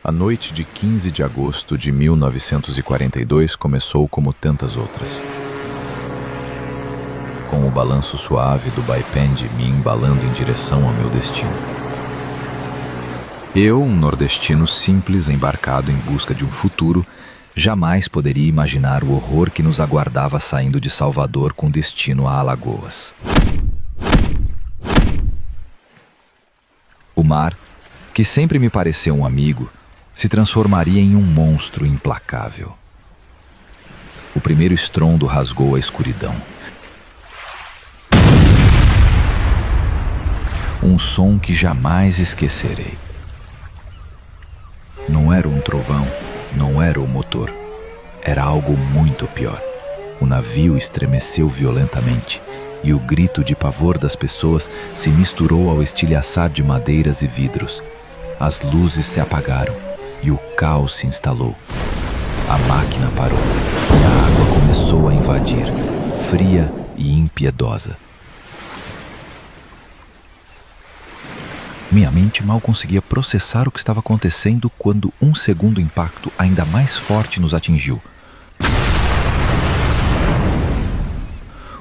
A noite de 15 de agosto de 1942 começou como tantas outras. Com o balanço suave do Baipendi me embalando em direção ao meu destino. Eu, um nordestino simples embarcado em busca de um futuro, jamais poderia imaginar o horror que nos aguardava saindo de Salvador com destino a Alagoas. O mar, que sempre me pareceu um amigo, se transformaria em um monstro implacável. O primeiro estrondo rasgou a escuridão. Um som que jamais esquecerei. Não era um trovão, não era o motor. Era algo muito pior. O navio estremeceu violentamente e o grito de pavor das pessoas se misturou ao estilhaçar de madeiras e vidros. As luzes se apagaram e o caos se instalou. A máquina parou e a água começou a invadir, fria e impiedosa. Minha mente mal conseguia processar o que estava acontecendo quando um segundo impacto ainda mais forte nos atingiu.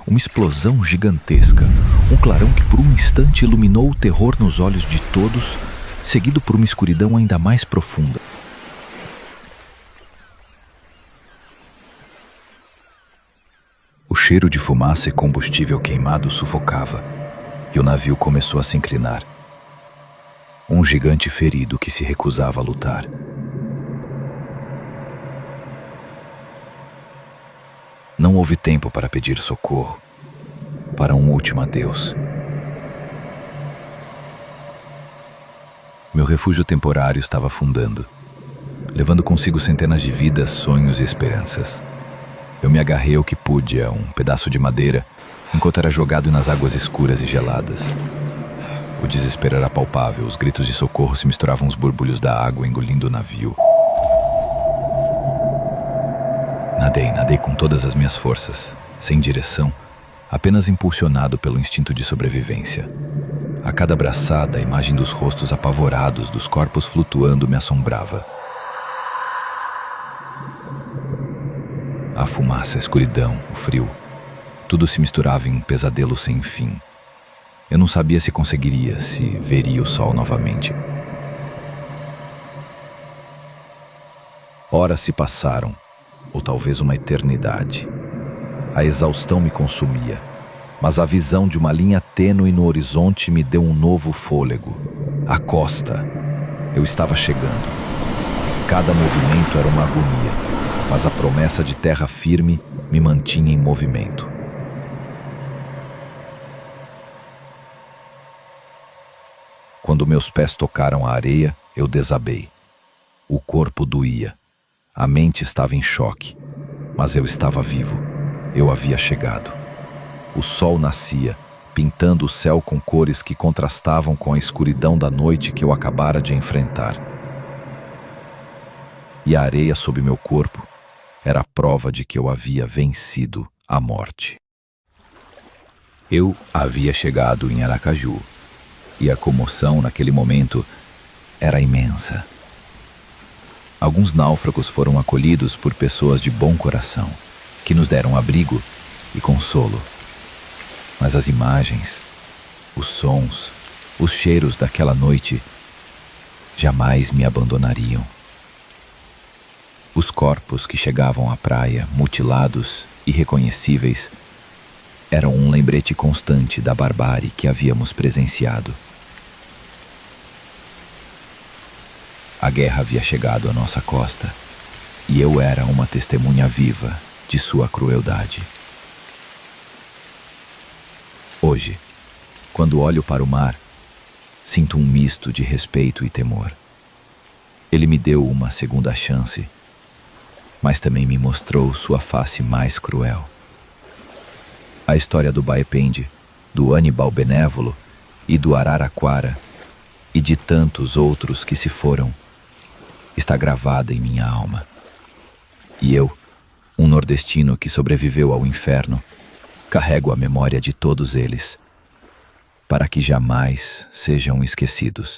Uma explosão gigantesca, um clarão que por um instante iluminou o terror nos olhos de todos, seguido por uma escuridão ainda mais profunda. O cheiro de fumaça e combustível queimado sufocava, e o navio começou a se inclinar. Um gigante ferido que se recusava a lutar. Não houve tempo para pedir socorro, para um último adeus. Meu refúgio temporário estava afundando, levando consigo centenas de vidas, sonhos e esperanças. Eu me agarrei ao que pude, a um pedaço de madeira, enquanto era jogado nas águas escuras e geladas. O desespero era palpável, os gritos de socorro se misturavam aos borbulhos da água engolindo o navio. Nadei com todas as minhas forças, sem direção, apenas impulsionado pelo instinto de sobrevivência. A cada braçada, a imagem dos rostos apavorados, dos corpos flutuando me assombrava. A fumaça, a escuridão, o frio, tudo se misturava em um pesadelo sem fim. Eu não sabia se conseguiria, se veria o sol novamente. Horas se passaram, ou talvez uma eternidade. A exaustão me consumia, mas a visão de uma linha tênue no horizonte me deu um novo fôlego. A costa. Eu estava chegando. Cada movimento era uma agonia, mas a promessa de terra firme me mantinha em movimento. Quando meus pés tocaram a areia, eu desabei. O corpo doía. A mente estava em choque, mas eu estava vivo. Eu havia chegado. O sol nascia, pintando o céu com cores que contrastavam com a escuridão da noite que eu acabara de enfrentar. E a areia sob meu corpo era a prova de que eu havia vencido a morte. Eu havia chegado em Aracaju, e a comoção naquele momento era imensa. Alguns náufragos foram acolhidos por pessoas de bom coração, que nos deram abrigo e consolo. Mas as imagens, os sons, os cheiros daquela noite jamais me abandonariam. Os corpos que chegavam à praia, mutilados, irreconhecíveis, eram um lembrete constante da barbárie que havíamos presenciado. A guerra havia chegado à nossa costa, e eu era uma testemunha viva de sua crueldade. Hoje, quando olho para o mar, sinto um misto de respeito e temor. Ele me deu uma segunda chance, mas também me mostrou sua face mais cruel. A história do Baipendi, do Aníbal Benévolo e do Araraquara, e de tantos outros que se foram, está gravada em minha alma. E eu, um nordestino que sobreviveu ao inferno, carrego a memória de todos eles, para que jamais sejam esquecidos.